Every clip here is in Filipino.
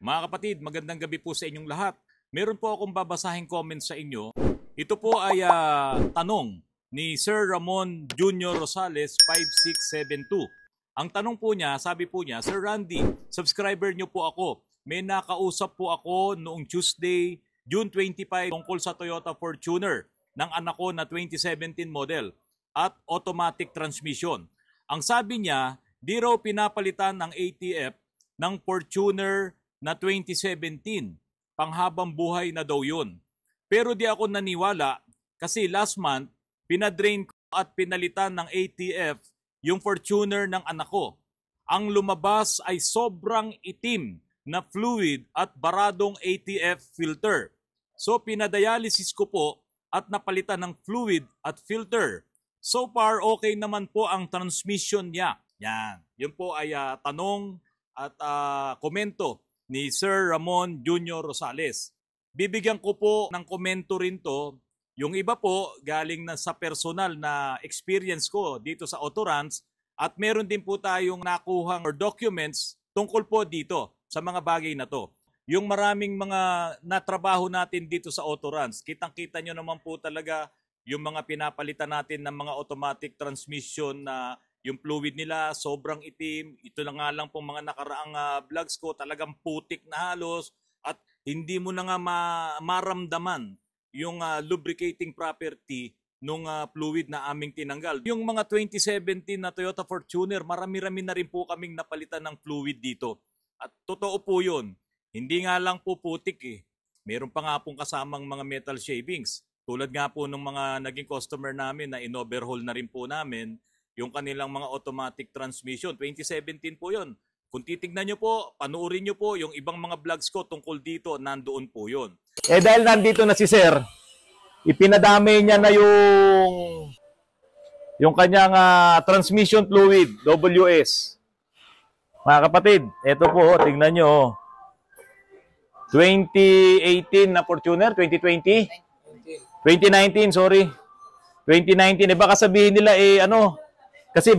Mga kapatid, magandang gabi po sa inyong lahat. Meron po akong babasahing comment sa inyo. Ito po ay tanong ni Sir Ramon Jr. Rosales 5672. Ang tanong po niya, sabi po niya, Sir Randy, subscriber niyo po ako. May nakausap po ako noong Tuesday, June 25 tungkol sa Toyota Fortuner ng anak ko na 2017 model at automatic transmission. Ang sabi niya, di raw pinapalitan ng ATF ng Fortuner na 2017. Panghabang buhay na daw yun. Pero di ako naniwala kasi last month, pinadrain ko at pinalitan ng ATF yung Fortuner ng anak ko. Ang lumabas ay sobrang itim na fluid at baradong ATF filter. So pinadialysis ko po at napalitan ng fluid at filter. So far, okay naman po ang transmission niya. Yan. Yun po ay tanong at komento ni Sir Ramon Jr. Rosales. Bibigyan ko po ng komento rin to. Yung iba po galing na sa personal na experience ko dito sa Autorans at meron din po tayong nakuhang or documents tungkol po dito sa mga bagay na to. Yung maraming mga natrabaho natin dito sa Autorans, kitang-kita nyo naman po talaga yung mga pinapalitan natin ng mga automatic transmission na yung fluid nila sobrang itim. Ito na nga lang pong mga nakaraang vlogs ko, talagang putik na halos at hindi mo na nga maramdaman yung lubricating property nung fluid na aming tinanggal. Yung mga 2017 na Toyota Fortuner, marami-rami na rin po kaming napalitan ng fluid dito. At totoo po yun. Hindi nga lang po putik eh. Meron pa nga pong kasamang mga metal shavings. Tulad nga po ng mga naging customer namin na in-overhaul na rin po namin yung kanilang mga automatic transmission. 2017 po yun. Kung titignan nyo po, panuorin nyo po yung ibang mga vlogs ko tungkol dito, nandoon po yun. Eh dahil nandito na si Sir, ipinadami niya na yung kanyang transmission fluid, WS. Mga kapatid, ito po, tingnan nyo. 2018 na Fortuner, 2020? 2019, sorry. 2019, eh baka sabihin nila kasi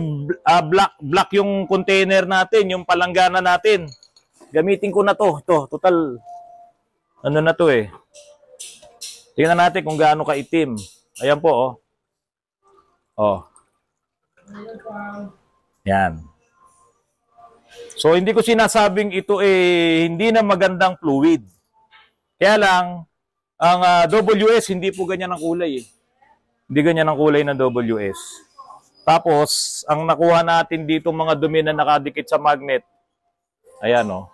black yung container natin, yung palanggana natin. Gamitin ko na to. Ito, total, ano na to eh. Tingnan natin kung gaano kaitim. Ayan po, oh. Oh. Yan. So, hindi ko sinasabing ito hindi na magandang fluid. Kaya lang, ang WS, hindi po ganyan ang kulay eh. Hindi ganyan ang kulay ng WS. Tapos, ang nakuha natin dito mga dumi na nakadikit sa magnet. Ayan, oh.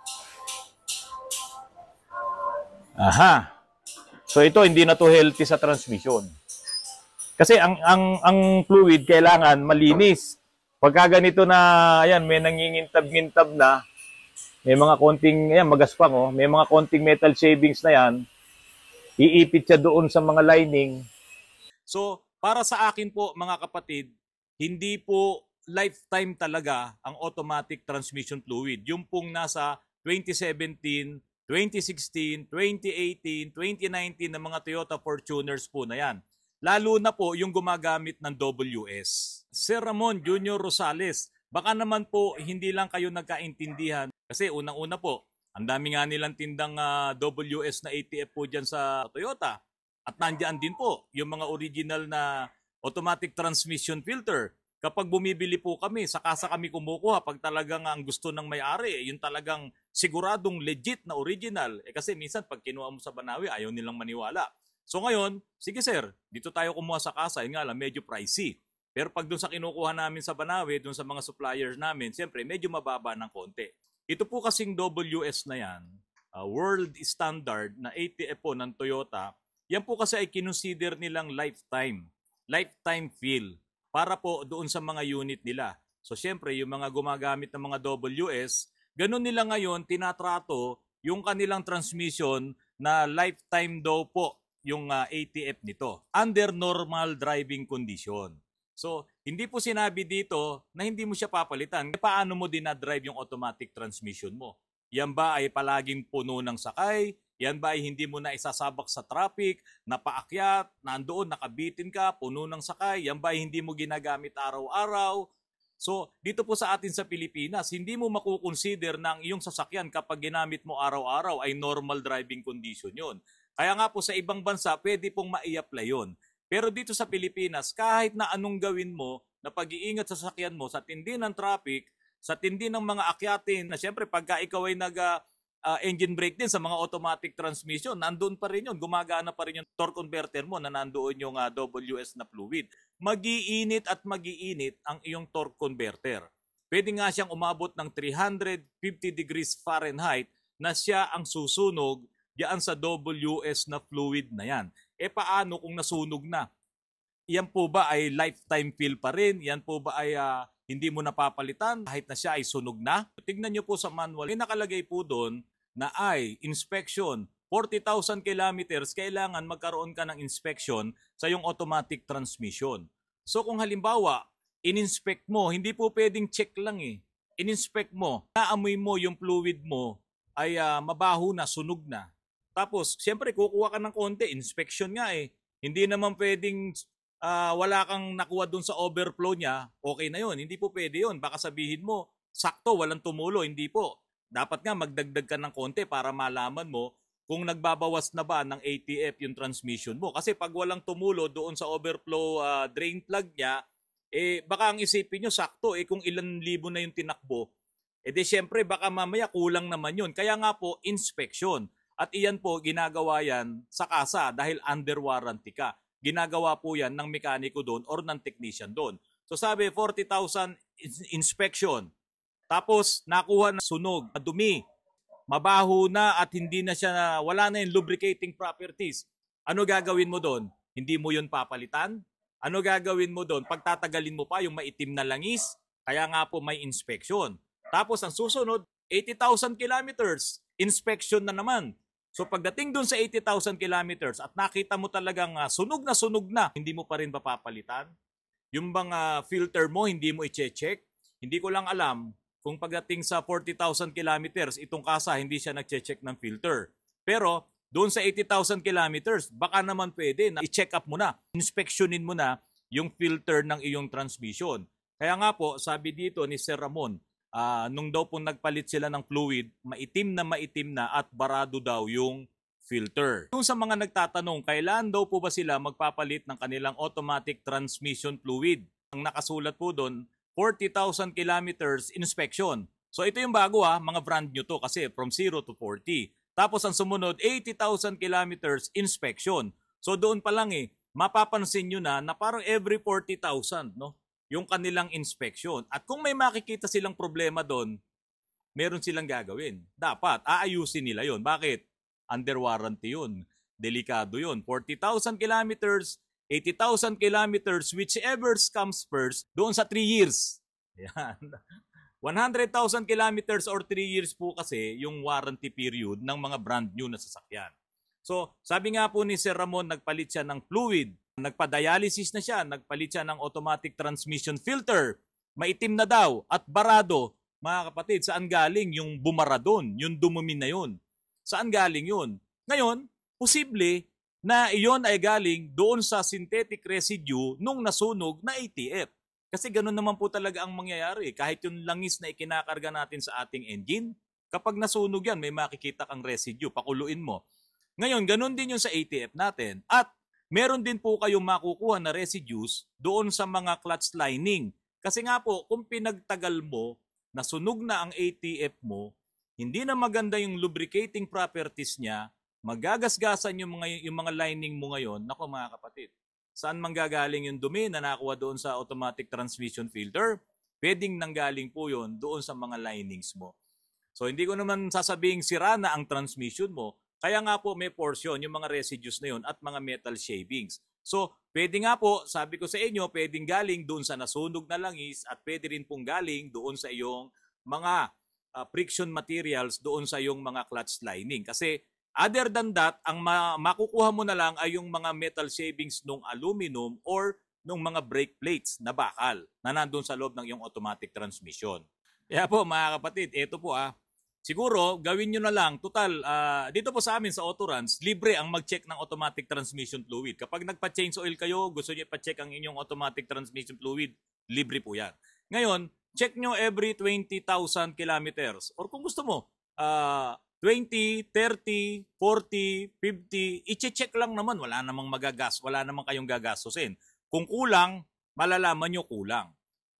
Aha. So ito hindi na to healthy sa transmission. Kasi ang fluid kailangan malinis. Pagka ganito na ayan, may nangingintab-ngintab na, may mga konting ayan, magaspang oh, may mga konting metal shavings na yan, iipit siya doon sa mga lining. So, para sa akin po mga kapatid, hindi po lifetime talaga ang automatic transmission fluid. Yung pong nasa 2017, 2016, 2018, 2019 na mga Toyota Fortuners po na yan. Lalo na po yung gumagamit ng WS. Sir Ramon Jr. Rosales, baka naman po hindi lang kayo nagkaintindihan kasi unang-una po, ang dami nga nilang tindang WS na ATF po dyan sa Toyota. At nandiyan din po yung mga original na automatic transmission filter. Kapag bumibili po kami, saka kami kumukuha pag talagang ang gusto ng may-ari, yung talagang siguradong legit na original. Kasi minsan pag kinuha mo sa Banawi, ayaw nilang maniwala. So ngayon, sige sir, dito tayo kumuha sa kasa, yun nga lang, medyo pricey. Pero pag doon sa kinukuha namin sa Banawi, doon sa mga suppliers namin, siyempre medyo mababa ng konti. Ito po kasing WS na yan, world standard na ATF po ng Toyota, yan po kasi ay kinonsider nilang lifetime feel para po doon sa mga unit nila. So syempre, yung mga gumagamit ng mga WS, ganun nila ngayon tinatrato yung kanilang transmission na lifetime daw po yung ATF nito under normal driving condition. So, hindi po sinabi dito na hindi mo siya papalitan. Paano mo dinadrive yung automatic transmission mo? Yan ba ay palaging puno ng sakay? Yan ba ay hindi mo na isasabak sa traffic, napaakyat, nandoon, nakabitin ka, puno ng sakay? Yan ba ay hindi mo ginagamit araw-araw? So, dito po sa atin sa Pilipinas, hindi mo makukonsider na ang iyong sasakyan kapag ginamit mo araw-araw ay normal driving condition yon. Kaya nga po sa ibang bansa, pwede pong ma-i-apply yun. Pero dito sa Pilipinas, kahit na anong gawin mo na pag-iingat sa sasakyan mo, sa tindi ng traffic, sa tindi ng mga akyatin, na syempre pagka ikaw ay engine brake din sa mga automatic transmission, nandoon pa rin yun, gumagana pa rin yung torque converter mo na nandoon yung WS na fluid. Magiinit at magiinit ang iyong torque converter. Pwede nga siyang umabot ng 350 degrees Fahrenheit na siya ang susunog diyan sa WS na fluid na yan. E paano kung nasunog na? Yan po ba ay lifetime fill pa rin? Yan po ba ay hindi mo napapalitan kahit na siya ay sunog na? Tignan nyo po sa manual, may nakalagay po doon na ay inspection. 40,000 kilometers, kailangan magkaroon ka ng inspection sa yung automatic transmission. So kung halimbawa, in-inspect mo, hindi po pwedeng check lang eh. In-inspect mo, naamoy mo yung fluid mo ay mabaho na, sunog na. Tapos, siyempre, kukuha ka ng konti, inspection nga eh. Hindi naman pwedeng wala kang nakuha dun sa overflow niya, okay na yun. Hindi po pwede yun. Baka sabihin mo, sakto, walang tumulo. Hindi po. Dapat nga magdagdag ka ng konti para malaman mo kung nagbabawas na ba ng ATF yung transmission mo. Kasi pag walang tumulo doon sa overflow drain plug niya, eh baka ang isipin nyo sakto, eh kung ilan libo na yung tinakbo, eh di syempre baka mamaya kulang naman yun. Kaya nga po, inspection. At iyan po, ginagawa yan sa kasa dahil under warranty ka. Ginagawa po yan ng mekaniko doon or ng technician doon. So sabi, 40,000 inspection. Tapos nakuha na sunog, dumi, mabaho na at hindi na siya, wala na yung lubricating properties. Ano gagawin mo doon? Hindi mo yun papalitan? Ano gagawin mo doon? Pagtatagalin mo pa yung maitim na langis? Kaya nga po may inspection. Tapos ang susunod, 80,000 kilometers, inspection na naman. So pagdating doon sa 80,000 kilometers at nakita mo talagang sunog na, hindi mo pa rin papapalitan? Yung bang filter mo, hindi mo i-check? Hindi ko lang alam kung pagdating sa 40,000 kilometers, itong kasa hindi siya nag-check ng filter. Pero doon sa 80,000 kilometers, baka naman pwede na i-check up mo na, inspeksyonin mo na yung filter ng iyong transmission. Kaya nga po, sabi dito ni Sir Ramon, nung daw po nagpalit sila ng fluid, maitim na at barado daw yung filter. Yung sa mga nagtatanong, kailan daw po ba sila magpapalit ng kanilang automatic transmission fluid? Ang nakasulat po doon, 40,000 kilometers inspection. So ito yung bago mga brand new to kasi from 0 to 40. Tapos ang sumunod, 80,000 kilometers inspection. So doon pa lang mapapansin nyo na parang every 40,000, no? Yung kanilang inspection. At kung may makikita silang problema doon, meron silang gagawin. Dapat, aayusin nila yon. Bakit? Under warranty yun. Delikado yun. 40,000 kilometers, 80,000 kilometers, whichever comes first, doon sa 3 years. Yan. 100,000 kilometers or 3 years po kasi yung warranty period ng mga brand new na sasakyan. So, sabi nga po ni Sir Ramon, nagpalit siya ng fluid. Nagpa-dialysis na siya, nagpalit siya ng automatic transmission filter. Maitim na daw at barado. Mga kapatid, saan galing yung bumara doon? Yung dumumi na yun. Saan galing yun? Ngayon, posible na iyon ay galing doon sa synthetic residue nung nasunog na ATF. Kasi ganoon naman po talaga ang mangyayari. Kahit yung langis na ikinakarga natin sa ating engine, kapag nasunog yan, may makikita kang residue, pakuluin mo. Ngayon, ganoon din yung sa ATF natin. At meron din po kayong makukuha na residues doon sa mga clutch lining. Kasi nga po, kung pinagtagal mo, nasunog na ang ATF mo, hindi na maganda yung lubricating properties niya, magagasgasan yung mga lining mo ngayon. Nako mga kapatid, saan manggagaling yung dumi na nakuha doon sa automatic transmission filter? Pwedeng nanggaling po yun doon sa mga linings mo. So hindi ko naman sasabing sira na ang transmission mo. Kaya nga po may portion, yung mga residues na yun at mga metal shavings. So, pwede nga po, sabi ko sa inyo, pwedeng galing doon sa nasunog na langis at pwede rin pong galing doon sa iyong mga friction materials doon sa iyong mga clutch lining. Kasi other than that, ang makukuha mo na lang ay yung mga metal shavings ng aluminum or ng mga brake plates na bakal na nandun sa loob ng iyong automatic transmission. Kaya po mga kapatid, ito po siguro, gawin nyo na lang, total, dito po sa amin sa Autoruns, libre ang mag-check ng automatic transmission fluid. Kapag nagpa-change oil kayo, gusto nyo ipa-check ang inyong automatic transmission fluid, libre po yan. Ngayon, check nyo every 20,000 kilometers. Or kung gusto mo, 20, 30, 40, 50, i-check lang naman. Wala namang wala namang kayong gagastusin. Kung kulang, malalaman nyo kulang.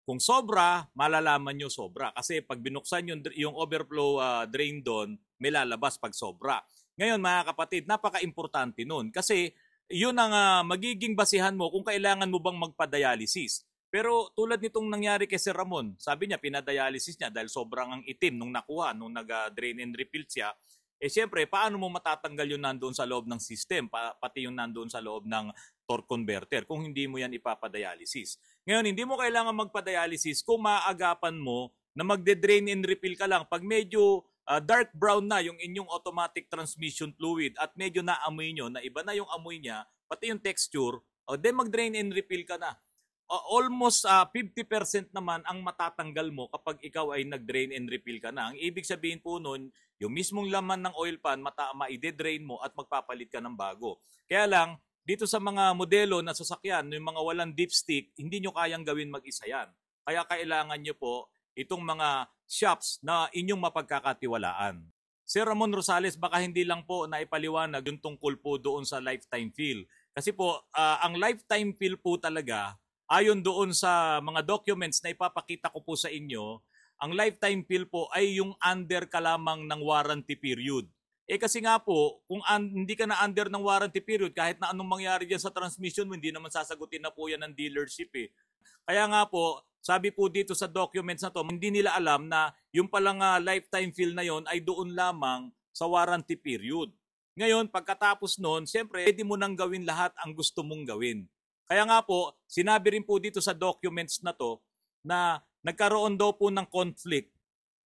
Kung sobra, malalaman nyo sobra. Kasi pag binuksan yung overflow drain doon, may lalabas pag sobra. Ngayon mga kapatid, napaka-importante nun. Kasi yun ang magiging basihan mo kung kailangan mo bang magpa-dialysis. Pero tulad nitong nangyari kay Sir Ramon, sabi niya pinadialysis niya dahil sobrang ang itim nung nakuha, nung nag-drain and refill siya. Siyempre, paano mo matatanggal yun nandoon sa loob ng system, pati yung nandoon sa loob ng torque converter kung hindi mo yan ipapadialysis. Ngayon, hindi mo kailangan magpa-dialysis kung maagapan mo na magde-drain and refill ka lang. Pag medyo dark brown na yung inyong automatic transmission fluid at medyo naamoy nyo, na iba na yung amoy niya, pati yung texture, then mag-drain and refill ka na. Almost 50% naman ang matatanggal mo kapag ikaw ay nag-drain and refill ka na. Ang ibig sabihin po nun, yung mismong laman ng oil pan, ma-i-drain mo at magpapalit ka ng bago. Kaya lang, dito sa mga modelo na sasakyan, yung mga walang dipstick, hindi nyo kayang gawin mag-isa yan. Kaya kailangan nyo po itong mga shops na inyong mapagkakatiwalaan. Sir Ramon Rosales, baka hindi lang po na ipaliwanag yung tungkol po doon sa lifetime fill. Kasi po, ang lifetime fill po talaga, ayon doon sa mga documents na ipapakita ko po sa inyo, ang lifetime fill po ay yung under ka lamang ng warranty period. Kasi nga po, kung hindi ka na under ng warranty period, kahit na anong mangyari dyan sa transmission mo, hindi naman sasagutin na po yan ng dealership Kaya nga po, sabi po dito sa documents na to, hindi nila alam na yung palang lifetime fill na yon ay doon lamang sa warranty period. Ngayon, pagkatapos nun, siyempre, pwede mo nang gawin lahat ang gusto mong gawin. Kaya nga po, sinabi rin po dito sa documents na to na nagkaroon daw po ng conflict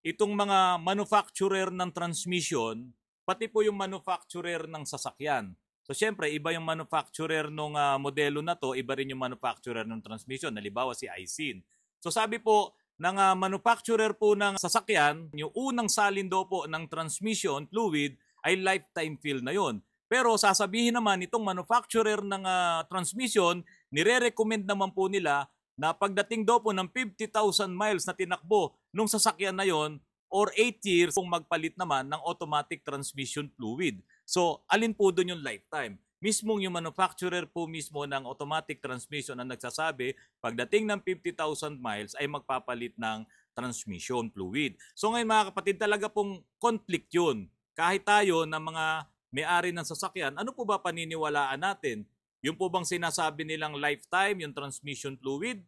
itong mga manufacturer ng transmission, pati po yung manufacturer ng sasakyan. So siyempre, iba yung manufacturer ng modelo na to, iba rin yung manufacturer ng transmission, halimbawa si Aisin. So sabi po ng manufacturer po ng sasakyan, yung unang salin daw po ng transmission fluid ay lifetime fill na yon. Pero sasabihin naman itong manufacturer ng transmission, nire-recommend naman po nila na pagdating daw po ng 50,000 miles na tinakbo nung sasakyan na yon or 8 years kung magpalit naman ng automatic transmission fluid. So, alin po doon yung lifetime? Mismong yung manufacturer po mismo ng automatic transmission ang nagsasabi, pagdating ng 50,000 miles ay magpapalit ng transmission fluid. So ngayon mga kapatid, talaga pong conflict yun. Kahit tayo na mga may-ari ng sasakyan, ano po ba paniniwalaan natin? Yung po bang sinasabi nilang lifetime, yung transmission fluid?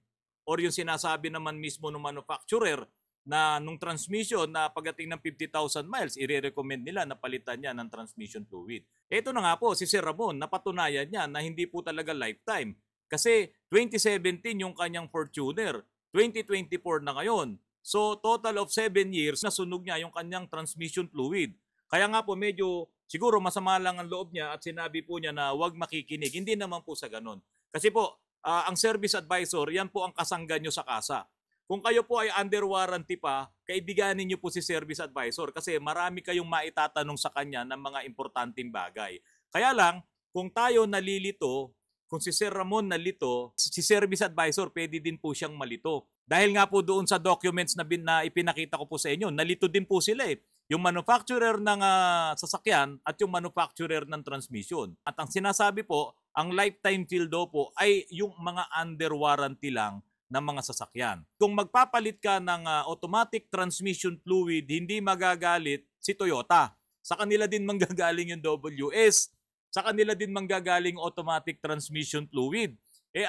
Or yung sinasabi naman mismo ng manufacturer na nung transmission na pagdating ng 50,000 miles, i-recommend nila na palitan niya ng transmission fluid. Ito na nga po, si Sir Ramon, napatunayan niya na hindi po talaga lifetime. Kasi 2017 yung kanyang Fortuner, 2024 na ngayon. So total of 7 years na sunog niya yung kanyang transmission fluid. Kaya nga po medyo siguro masama lang ang loob niya at sinabi po niya na huwag makikinig. Hindi naman po sa ganun. Kasi po, ang service advisor, yan po ang kasangga nyo sa kasa. Kung kayo po ay under warranty pa, kaibiganin niyo po si service advisor kasi marami kayong maitatanong sa kanya ng mga importanteng bagay. Kaya lang, kung tayo nalilito, kung si Sir Ramon nalito, si service advisor pwede din po siyang malito. Dahil nga po doon sa documents na ipinakita ko po sa inyo, nalito din po sila Yung manufacturer ng sasakyan at yung manufacturer ng transmission. At ang sinasabi po, ang lifetime fill daw po ay yung mga under warranty lang ng mga sasakyan. Kung magpapalit ka ng automatic transmission fluid, hindi magagalit si Toyota. Sa kanila din manggagaling yung WS. Sa kanila din manggagaling automatic transmission fluid.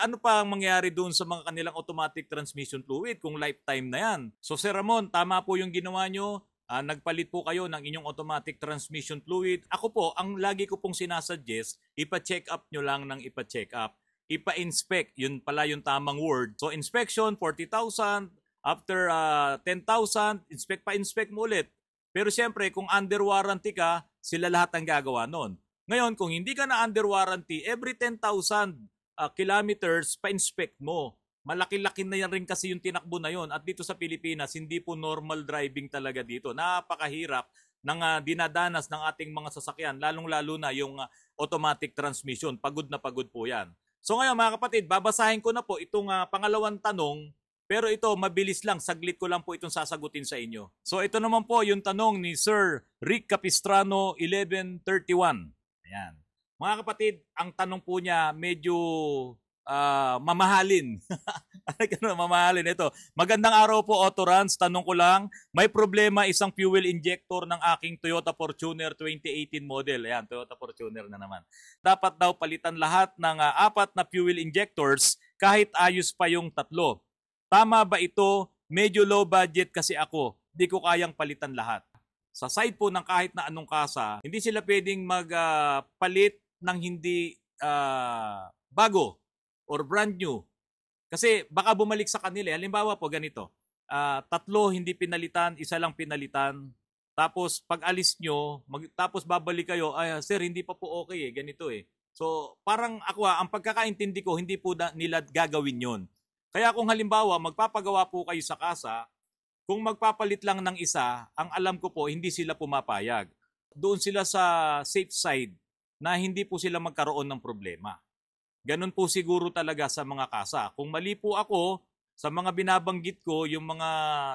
Ano pa ang mangyari doon sa mga kanilang automatic transmission fluid kung lifetime na yan? So Sir Ramon, tama po yung ginawa nyo. Nagpalit po kayo ng inyong automatic transmission fluid. Ako po, ang lagi ko pong sinasuggest, ipa-check up nyo lang ng ipa-check up. Ipa-inspect, yun pala yung tamang word. So inspection, 40,000. After 10,000, inspect mo ulit. Pero siyempre, kung under warranty ka, sila lahat ang gagawa nun. Ngayon, kung hindi ka na under warranty, every 10,000 kilometers, pa-inspect mo. Malaki-laki na yan rin kasi yung tinakbo na yon. At dito sa Pilipinas, hindi po normal driving talaga dito. Napakahirap ng dinadanas ng ating mga sasakyan, lalong-lalo na yung automatic transmission. Pagod na pagod po yan. So ngayon mga kapatid, babasahin ko na po itong pangalawang tanong Pero ito, mabilis lang. Saglit ko lang po itong sasagutin sa inyo. So ito naman po yung tanong ni Sir Rick Capistrano, 1131. Ayan. Mga kapatid, ang tanong po niya medyo mamahalin. Ano, mamahalin ito. Magandang araw po, Autorans. Tanong ko lang, may problema isang fuel injector ng aking Toyota Fortuner 2018 model. Ayan, Toyota Fortuner na naman. Dapat daw palitan lahat ng 4 na fuel injectors kahit ayos pa yung 3. Tama ba ito? Medyo low budget kasi ako. Di ko kayang palitan lahat. Sa side po ng kahit na anong kasa, hindi sila pwedeng magpalit ng hindi bago or brand new. Kasi baka bumalik sa kanila. Halimbawa po ganito, 3 hindi pinalitan, 1 lang pinalitan. Tapos pag alis nyo, tapos babalik kayo, ay sir hindi pa po okay ganito eh. So parang ako ang pagkakaintindi ko, hindi po nila gagawin yon. Kaya kung halimbawa magpapagawa po kayo sa kasa, kung magpapalit lang ng isa, ang alam ko po hindi sila pumapayag. Doon sila sa safe side na hindi po sila magkaroon ng problema. Ganun po siguro talaga sa mga kasa. Kung mali po ako, sa mga binabanggit ko, yung mga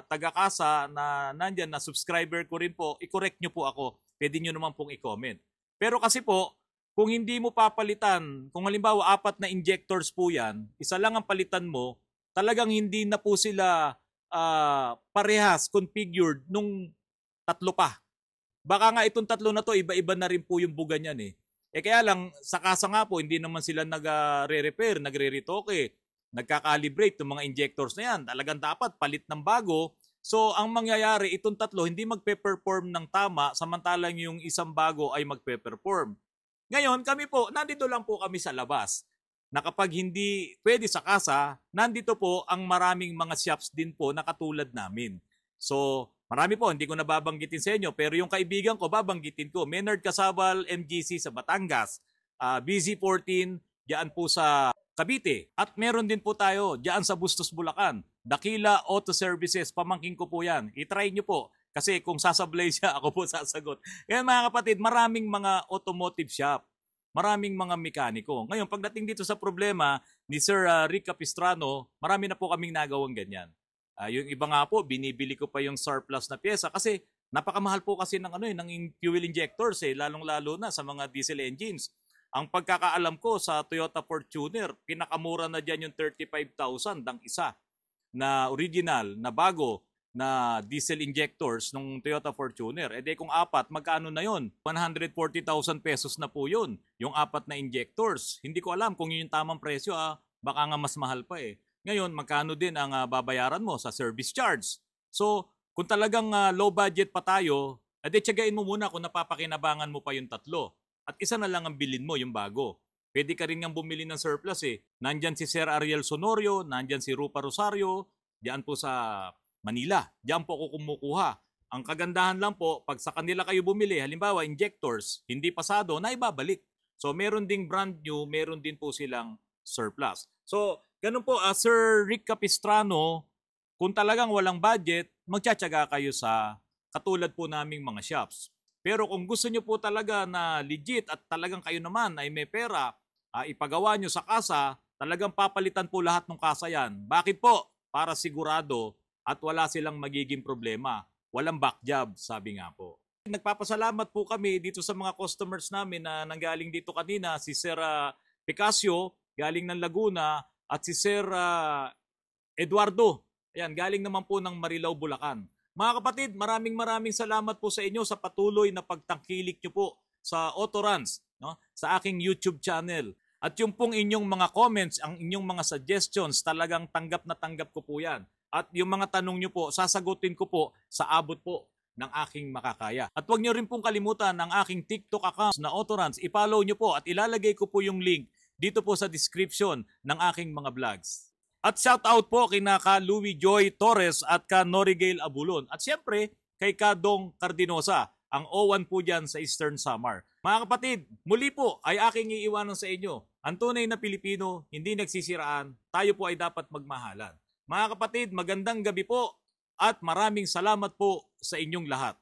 taga-kasa na nandyan, na subscriber ko rin po, i-correct nyo po ako. Pwede nyo naman pong i-comment. Pero kasi po, kung hindi mo papalitan, kung halimbawa 4 na injectors po yan, 1 lang ang palitan mo, talagang hindi na po sila parehas, configured nung 3 pa. Baka nga itong 3 na to, iba-iba na rin po yung buga niyan eh. Kaya lang, sa kasa nga po, hindi naman sila nagre-repair, nagre-retoke, nagka-calibrate ng mga injectors na yan. Talagang dapat palit ng bago. So, ang mangyayari, itong 3 hindi magpe-perform ng tama, samantalang yung isang bago ay magpe-perform. Ngayon, kami po, nandito lang po kami sa labas. Na kapag hindi pwede sa kasa, nandito po ang maraming mga shops din po na katulad namin. So, marami po, hindi ko nababanggitin sa inyo, pero yung kaibigan ko, babanggitin ko. Maynard Casabal, MGC sa Batangas, BZ14, diyan po sa Cavite. At meron din po tayo diyan sa Bustos, Bulacan. Dakila Auto Services, pamangkin ko po yan. I-try nyo po, kasi kung sasablay siya, ako po sasagot. Kaya mga kapatid, maraming mga automotive shop. Maraming mga mekaniko. Ngayon, pagdating dito sa problema ni Sir Rick Capistrano, marami na po kaming nagawang ganyan. Yung iba nga po, binibili ko pa yung surplus na pyesa kasi napakamahal po kasi ng ng fuel injectors lalong-lalo na sa mga diesel engines. Ang pagkakaalam ko sa Toyota Fortuner, pinakamura na diyan yung 35,000 ang isa na original, na bago, na diesel injectors ng Toyota Fortuner. E de kung 4, magkano na yon? 140,000 pesos na po yun. Yung 4 na injectors. Hindi ko alam kung yun yung tamang presyo. Baka nga mas mahal pa eh. Ngayon, magkano din ang babayaran mo sa service charge? So, kung talagang low budget pa tayo, edi tiyagain mo muna kung napapakinabangan mo pa yung 3. At isa na lang ang bilin mo, yung bago. Pwede ka rin nga bumili ng surplus eh. Nandyan si Sir Ariel Sonorio, nandyan si Rupa Rosario, diyan po sa Manila. Diyan po ako kumukuha. Ang kagandahan lang po, pag sa kanila kayo bumili, halimbawa injectors, hindi pasado, na ibabalik. So meron ding brand new, meron din po silang surplus. So ganun po, Sir Rick Capistrano, kung talagang walang budget, magtsatsaga kayo sa katulad po naming mga shops. Pero kung gusto nyo po talaga na legit at talagang kayo naman ay may pera, ipagawa nyo sa kasa, talagang papalitan po lahat ng kasa yan. Bakit po? Para sigurado at wala silang magiging problema. Walang back job, sabi nga po. Nagpapasalamat po kami dito sa mga customers namin na nanggaling dito kanina, si Sir Picasso, galing ng Laguna, at si Sir Eduardo, ayan, galing naman po ng Marilao, Bulacan. Mga kapatid, maraming salamat po sa inyo sa patuloy na pagtangkilik nyo po sa Autorans, no? Sa aking YouTube channel. At yung pong inyong mga comments, ang inyong mga suggestions, talagang tanggap na tanggap ko po yan. At yung mga tanong nyo po, sasagutin ko po sa abot po ng aking makakaya. At huwag nyo rin pong kalimutan ang aking TikTok account na Autorans. I-follow nyo po at ilalagay ko po yung link dito po sa description ng aking mga vlogs. At shout out po kina ka Louie Joy Torres at ka Norigale Abulon. At siyempre kay ka Dong Cardinosa, ang O1 po dyan sa Eastern Samar. Mga kapatid, muli po ay aking iiwanan sa inyo. Ang tunay na Pilipino, hindi nagsisiraan, tayo po ay dapat magmahalan. Mga kapatid, magandang gabi po at maraming salamat po sa inyong lahat.